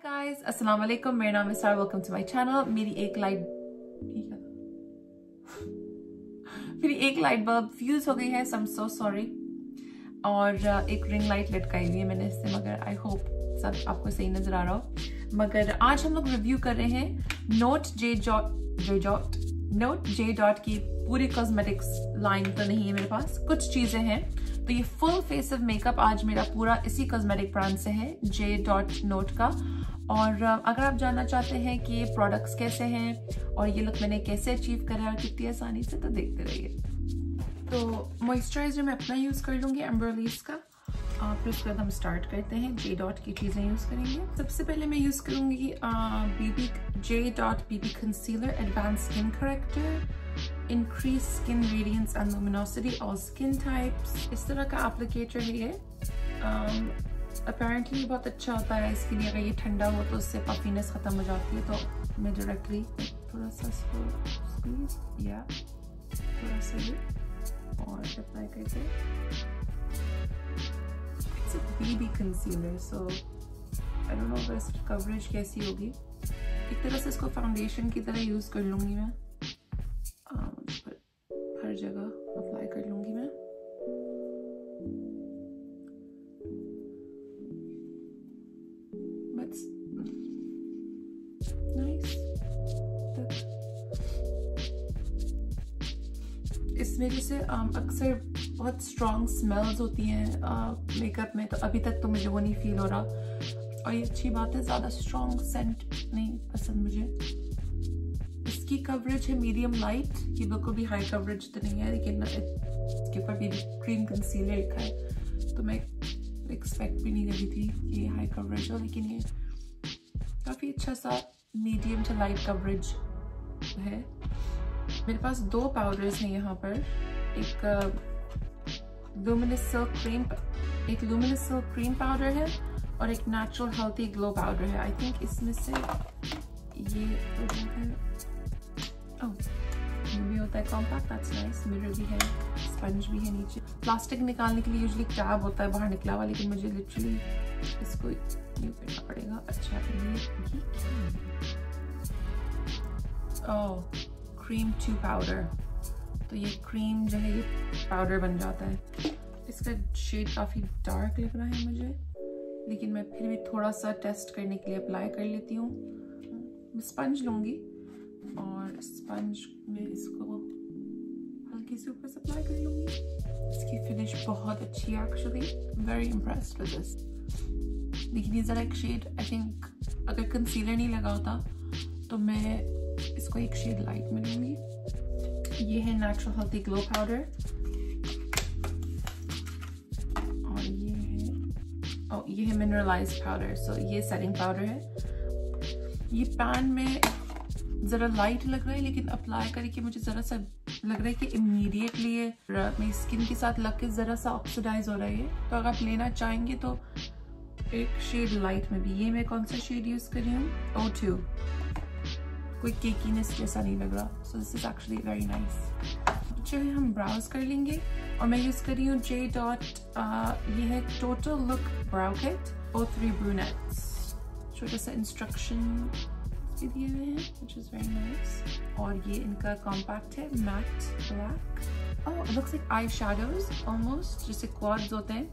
Guys, अस्सलाम वालेकुम। मेरा नाम है Sara. Welcome to my channel. मेरी एक लाइट बल्ब फ्यूज हो गई है, सो आई एम सो सॉरी। और एक रिंग लाइट लटकाई हुई है मैंने इससे, मगर आई होप सब आपको सही नजर आ रहा हो। मगर आज हम लोग रिव्यू कर रहे हैं नोट j.note की पूरी कॉस्मेटिक्स लाइन तो नहीं है मेरे पास, कुछ चीजें हैं। तो ये फुल फेस ऑफ मेकअप आज मेरा पूरा इसी कॉस्मेटिक ब्रांड से है, j.note का। और अगर आप जानना चाहते हैं कि ये प्रोडक्ट्स कैसे हैं और ये लुक मैंने कैसे अचीव करा है कितनी आसानी से, तो देखते रहिए। तो मॉइस्चराइजर मैं अपना यूज कर लूंगी एम्बरलीस का। फिर उसके बाद हम स्टार्ट करते हैं। j.note की चीजें यूज करेंगे। सबसे पहले मैं यूज करूंगी j.note BB concealer advance skin corrector, increase skin radiance and luminosity all skin types. इस तरह का एप्लीकेटर है ये। अपेरेंटली बहुत अच्छा होता है इसके लिए। अगर ये ठंडा हो तो उससे पफीनेस खत्म हो जाती है। तो मैं डायरेक्टली थोड़ा सा इसको स्क्वीज या थोड़ा सा ये और अप्लाई करके, it's a BB concealer, so I don't know अगर इसकी कवरेज कैसी होगी। एक तरह से इसको फाउंडेशन की तरह यूज कर लूंगी मैं, हर जगह अप्लाई कर लूंगी मैं। इसमें जैसे अक्सर बहुत स्ट्रॉन्ग स्मेल्स होती हैं मेकअप में, तो अभी तक तो मुझे वो नहीं फील हो रहा। और ये अच्छी बात है, ज़्यादा स्ट्रॉन्ग सेंट नहीं पसंद मुझे। इसकी कवरेज है मीडियम लाइट, ये बिल्कुल भी हाई कवरेज तो नहीं है, लेकिन इसके ऊपर भी क्रीम कंसीलर लिखा है, तो मैं एक्सपेक्ट भी नहीं करी थी कि ये हाई कवरेज हो, लेकिन ये काफ़ी अच्छा सा मीडियम टू लाइट कवरेज है। मेरे पास दो पाउडर्स हैं यहाँ पर, एक लुमिनस सिल्क क्रीम पाउडर है और एक नेचुरल हेल्थी ग्लो पाउडर है। आई थिंक इसमें से ये है, ये भी होता है कॉम्पैक्ट, दैट्स नाइस। मिरर भी है, स्पंज भी है नीचे। प्लास्टिक निकालने के लिए यूजुअली टैब होता है बाहर निकला हुआ, लेकिन मुझे लिटरली इसको यूज करना पड़ेगा। अच्छा, ये क्रीम 2 पाउडर, तो ये क्रीम जो है ये पाउडर बन जाता है। इसका शेड काफ़ी डार्क लग रहा है मुझे, लेकिन मैं फिर भी थोड़ा सा टेस्ट करने के लिए अप्लाई कर लेती हूँ। मैं स्पंज लूँगी और स्पंज में इसको हल्की से ऊपर से अप्लाई कर लूँगी। इसकी फिनिश बहुत अच्छी है actually, very impressed with this. लेकिन ये ज़रा एक शेड, आई थिंक अगर कंसीलर नहीं लगा होता तो मैं इसको एक शेड लाइट में लूंगी। ये है नेचुरल हेल्थी ग्लो पाउडर और ये है मिनरलाइज्ड पाउडर। सो ये सेटिंग पाउडर है। ये पैन में जरा लाइट लग रहा है, लेकिन अप्लाई करके मुझे जरा सा लग रहा है कि इमीडिएटली ये मेरी स्किन के साथ लग के जरा सा ऑक्सीडाइज हो रहा है। तो अगर आप लेना चाहेंगे तो एक शेड लाइट में भी। ये मैं कौन सा शेड यूज कर रही हूँ, O2। कोई केकीनेस जैसा नहीं लग रहा, so this is actually very nice. चलिए हम ब्राउज कर लेंगे। और मैं यूज कर रही हूँ j.note, ये है टोटल लुक ब्राउ किट O3 Brunettes। छोटा सा इंस्ट्रक्शन भी दिए हुए हैं, व्हिच इज वेरी नाइस। और ये इनका कॉम्पैक्ट है, matte black. Oh, it looks like I shadows almost, जैसे क्वाड्स होते हैं।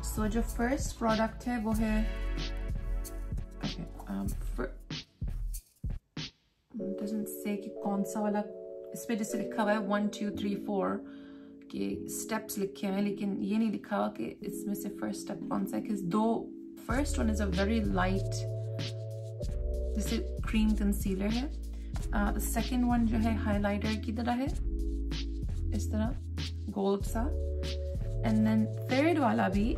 सो जो फर्स्ट प्रोडक्ट है वो है doesn't say कि कौन सा वाला, इस पे जैसे लिखा हुआ है 1 2 3 4 के स्टेप्स लिखे हैं, लेकिन ये नहीं लिखा हुआ कि इसमें से फर्स्ट स्टेप कौन सा है। कि दो, first one is a very light जैसे क्रीम कंसीलर है। सेकेंड वन जो है हाइलाइटर की तरह है, इस तरह गोल्ड सा। एंड देन थर्ड वाला भी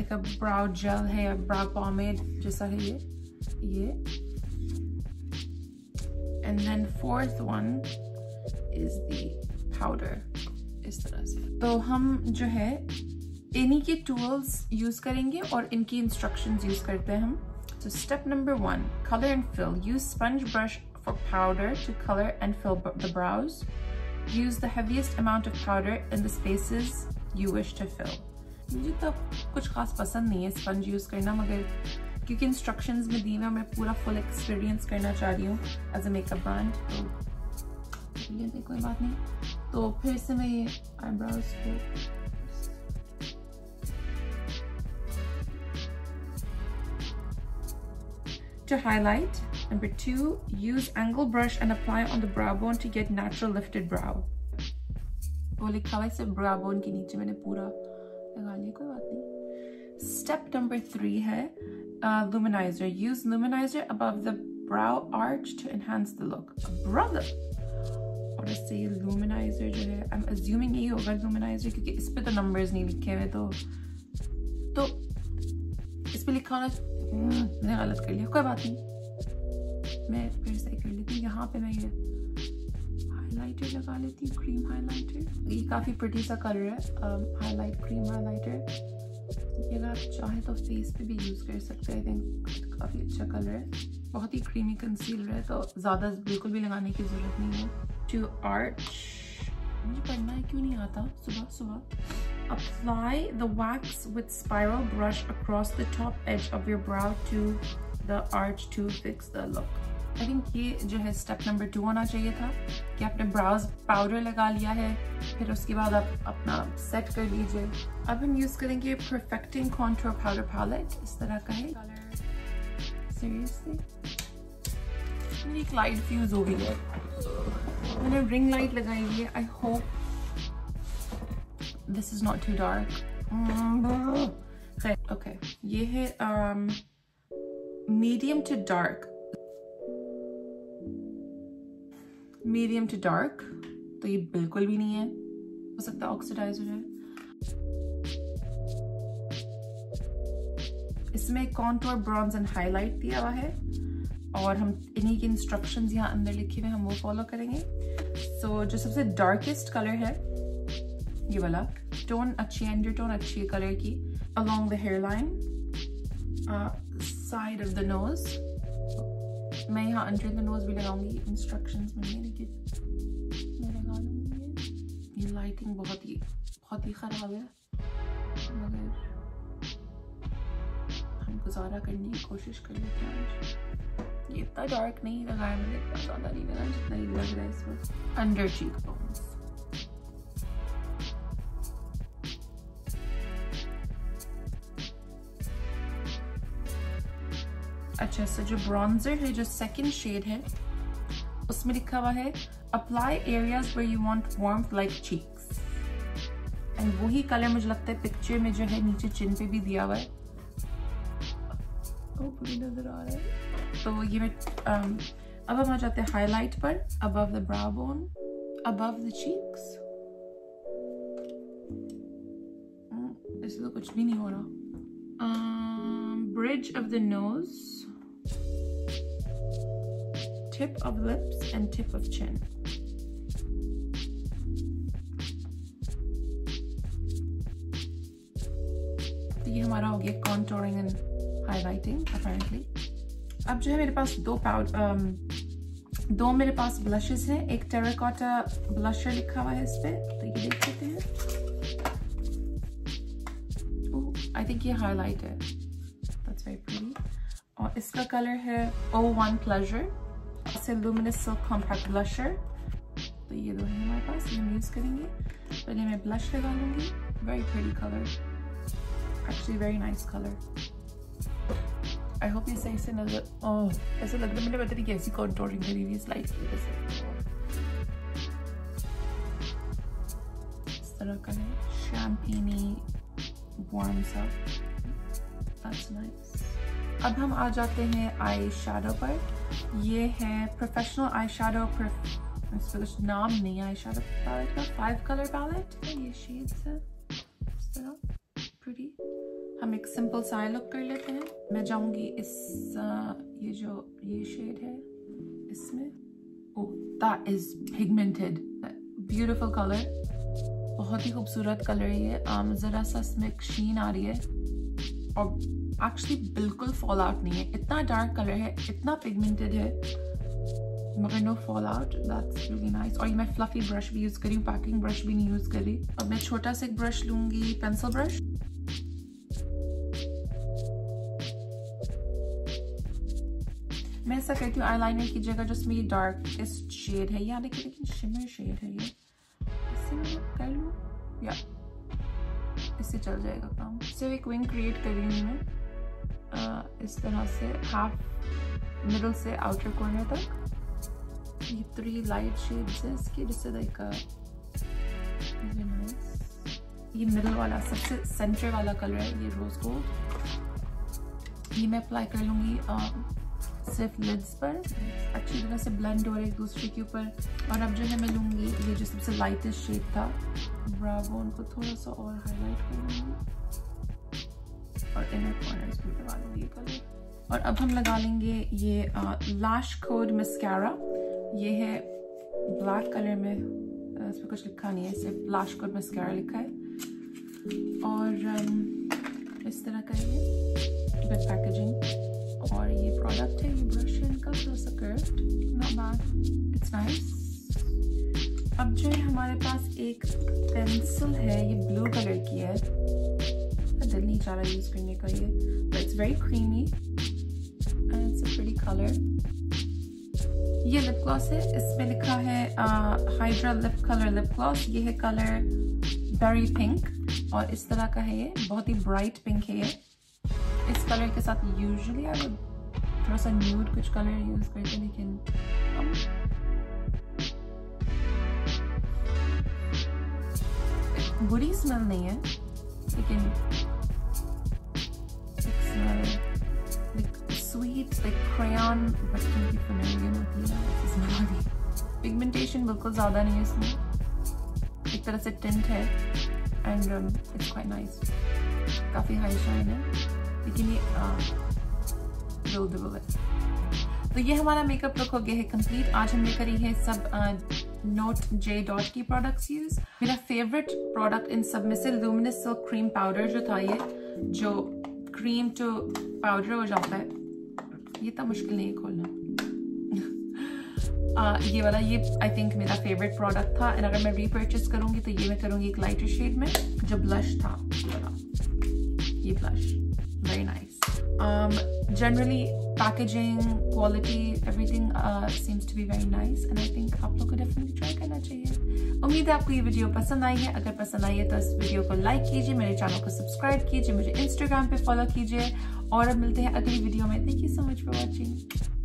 एक ब्राउ जेल है या ब्राउ पॉमेड जैसा है ये। And then fourth one is the powder, इस तरह से। तो हम जो है इन्हीं के टूल्स यूज करेंगे और इनकी इंस्ट्रक्शंस यूज करते हैं हम। So step number 1, color and fill. Use sponge brush for powder to color and fill the brows. Use the heaviest amount of powder in the spaces you wish to fill. मुझे तो कुछ खास पसंद नहीं है स्पंज यूज करना, मगर क्योंकि इंस्ट्रक्शंस में दी मैं पूरा फुल एक्सपीरियंस करना चाह रही हूँ एज अ मेकअप ब्रांड, तो ये कोई बात नहीं। तो फिर से मैं ये आईब्रोज को to highlight. Number 2, use angle brush and apply on the brow bone to get natural lifted brow. वो लिखा हुआ है सिर्फ brow bone के नीचे, मैंने पूरा लगा लिया, कोई बात नहीं। Step number 3 है luminizer. Use luminizer above the brow arch to enhance the look. Brother! और इससे ये luminizer जो है, I'm assuming ये होगा luminizer क्योंकि इस पे तो numbers नहीं लिखे हुए, तो इस पे लिखा होना, मैंने गलत कर लिया, कोई बात नहीं, मैं फिर से कर लेती हूँ। यहाँ पे मैं ये हाइलाइटर लगा लेती हूँ, क्रीम हाइलाइटर। ये काफ़ी प्रिटी सा कलर है, हाईलाइट क्रीम हाइलाइटर। ये अगर आप चाहें तो फेस पे भी यूज़ कर सकते हैं, आई थिंक काफ़ी अच्छा कलर है। बहुत ही क्रीमी कंसीलर है, तो ज़्यादा बिल्कुल भी लगाने की ज़रूरत नहीं है। टू आर्च, मुझे पढ़ना है क्यों नहीं आता सुबह सुबह। Apply the wax with spiral brush across the top edge of your brow to the arch to fix the look. I think ये जो है step number 2 होना चाहिए था कि आपने brows powder लगा लिया है, फिर उसके बाद आप अपना set कर लीजिए। अब हम use करेंगे perfecting contour powder palette, इस तरह का है कलर। Seriously? मेरी एक लाइट फ्यूज हो गई है, मैंने रिंग लाइट लगाई हुई है। I hope this is not too dark. Okay, ये है medium to dark. Medium to dark, तो ये बिल्कुल भी नहीं है, हो सकता है ऑक्सीडाइज हो जाए। इसमें कॉन्टूर, ब्रॉन्ज एंड हाईलाइट दिया हुआ है और हम इन्हीं के इंस्ट्रक्शंस यहाँ अंदर लिखे हुए हम वो फॉलो करेंगे। So जो सबसे डार्केस्ट कलर है ये वाला टोन अच्छी है, अंडरटोन अच्छी है कलर की, along the hairline, side of the nose। मैं यहाँ under the nose भी लगाऊंगी, इंस्ट्रक्शंस में नहीं, लेकिन मैं लगा लूंगी। ये लाइटिंग बहुत ही खराब है, मगर हम गुजारा करने की कोशिश कर लेते हैं आज। ये इतना डार्क नहीं लगाया मैंने, इतना ज़्यादा नहीं लगाया जितना ये लग रहा है इस वक्त। अंडर चीक बोन्स, अच्छा। सो जो ब्रॉन्जर है, जो सेकंड शेड है, उसमें लिखा हुआ है apply areas where you want warmth like cheeks, and वही कलर मुझे लगता है पिक्चर में जो है नीचे चिन पे भी दिया हुआ है, पूरी नजर आ रहा है। तो ये मैं अब हम आ जाते हैं हाईलाइट पर, above the brow bone, above the cheeks. इससे तो कुछ भी नहीं हो रहा। Bridge of the nose, tip of lips and tip of chin. तो ये हमारा हो गया contouring and highlighting apparently। अब जो है मेरे पास दो मेरे पास ब्लशेस हैं। एक टेराकोटा ब्लशर लिखा हुआ है इस पे, तो ये देख सकते हैं। आई थिंक ये हाईलाइट है, दैट्स वेरी प्रीटी। और इसका कलर है O1 Pleasure से Luminous Silk Compact Blusher। तो ये दो है हमारे पास, ये हम यूज करेंगे। पहले मैं ब्लश लगा लूंगी। Very pretty colour, actually very nice colour. I hope ये सही से नजर, ओह ऐसा लग रहा है मैंने पता नहीं कैसी कॉन्टोरिंग करी हुई है स्लाइटली ऐसे। इस तरह का है, शैम्पेनी वार्म सा, दैट्स नाइस। अब हम आ जाते हैं आई शैडो पर। ये है प्रोफेशनल आई शैडो, इस पर कुछ नाम नहीं है आई शैडो पैलेट का, 5 कलर पैलेट है। ये शेड्स है इस तरह प्रीटी। हम एक सिंपल सा लुक कर लेते हैं। मैं जाऊंगी इस ये जो ये शेड है इसमें। Oh that is pigmented, beautiful colour, बहुत ही खूबसूरत कलर है ये। जरा सा इसमें शीन आ रही है और एक्चुअली बिल्कुल फॉल आउट नहीं है। इतना डार्क कलर है, इतना पिगमेंटेड है, मगर no fall out, that's really nice. और ये मैं फ्लफी ब्रश भी यूज करी हूँ, पैकिंग ब्रश भी नहीं यूज करी। अब मैं छोटा सा एक ब्रश लूंगी, पेंसिल ब्रश, मैं ऐसा करती हूँ आईलाइनर की जगह जो इसमें डार्केस्ट शेड है, यहाँ देखिए लेकिन शिमर शेड है ये, इससे मैं कर लूँ या इससे चल जाएगा काम। सिर्फ एक विंग क्रिएट कर रही हूँ मैं इस तरह से हाफ मिडल से आउटर कॉर्नर तक। ये 3 लाइट शेड्स है इसकी, जिससे लाइक ये मिडल वाला सबसे सेंटर वाला कलर है ये रोज गोल्ड। ये मैं अप्लाई कर लूँगी सिर्फ लिड्स पर, अच्छी तरह से ब्लेंड हो रहे एक दूसरे के ऊपर। और अब जो है मैं लूँगी ये जो सबसे लाइटेस्ट शेड था ब्रावो, उनको थोड़ा सा और हाईलाइट कर लूँगी और इनर कॉर्नर्स भी लगा लूँगी ये कलर। और अब हम लगा लेंगे ये लैश कोड मस्कारा। ये है ब्लैक कलर में, इसमें कुछ लिखा नहीं है, सिर्फ लैश कोड मस्कारा लिखा है। और इस तरह का ये विद पैकेजिंग। और ये प्रोडक्ट है, ये ब्रश है इनका, थोड़ा सा curved, not bad, it's nice. अब जो है हमारे पास एक पेंसिल है, ये ब्लू कलर की है, दिल नहीं चाह रहा यूज करने का ये, but it's very creamy and it's a pretty colour. ये लिप ग्लॉस है, इसमें लिखा है hydra lip colour lip gloss. ये है कलर बेरी पिंक और इस तरह का है, ये बहुत ही ब्राइट पिंक है ये। इस कलर के साथ यूजुअली आई वुड थोड़ा सा न्यूड कुछ कलर यूज करते, लेकिन बुरी स्मेल नहीं है, लेकिन smell like sweet like crayon बच्चों की फैमिलियन होती है स्मेल। पिगमेंटेशन बिल्कुल ज़्यादा नहीं है इसमें, एक तरह से टिंट है एंड इट्स क्वाइट नाइस, काफ़ी हाई शाइन है, लेकिन ये बिल्डेबल है। तो ये हमारा मेकअप लुक हो गया है कंप्लीट। आज हमने करी है सब नोट j.note की प्रोडक्ट्स यूज। मेरा फेवरेट प्रोडक्ट इन सब में से लुमिनस सिल्क क्रीम पाउडर जो था, ये जो क्रीम टू पाउडर हो जाता है, ये तो मुश्किल नहीं है खोलना। ये वाला ये आई थिंक मेरा फेवरेट प्रोडक्ट था एंड अगर मैं रीपर्चेस करूंगी तो ये मैं करूंगी एक लाइटर शेड में, जो ब्लश था ये blush, very nice. Generally packaging, quality, everything seems to be very nice and I think आप लोग को definitely try करना चाहिए। उम्मीद है आपको ये वीडियो पसंद आई है। अगर पसंद आई है तो इस वीडियो को लाइक कीजिए, मेरे चैनल को सब्सक्राइब कीजिए, मुझे इंस्टाग्राम पे फॉलो कीजिए और अब मिलते हैं अगली वीडियो में। Thank you so much for watching.